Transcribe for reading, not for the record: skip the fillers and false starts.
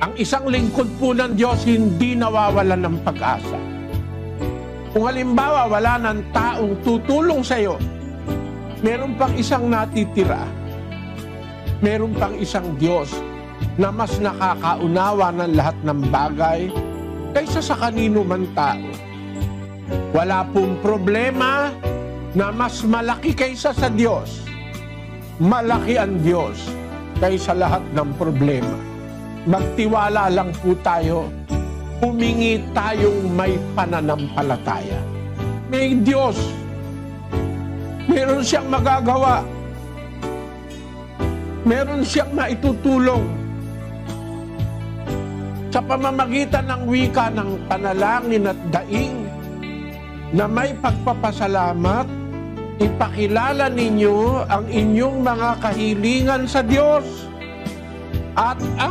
Ang isang lingkod po ng Diyos hindi nawawalan ng pag-asa. Kung halimbawa wala ng taong tutulong sa iyo, meron pang isang natitira. Meron pang isang Diyos na mas nakakaunawa ng lahat ng bagay kaysa sa kanino man tao. Wala pong problema na mas malaki kaysa sa Diyos. Malaki ang Diyos kaysa lahat ng problema. Magtiwala lang po tayo, humingi tayong may pananampalataya. May Diyos, meron siyang magagawa, meron siyang maitutulong. Sa pamamagitan ng wika ng panalangin at daing na may pagpapasalamat, ipakilala ninyo ang inyong mga kahilingan sa Diyos at ang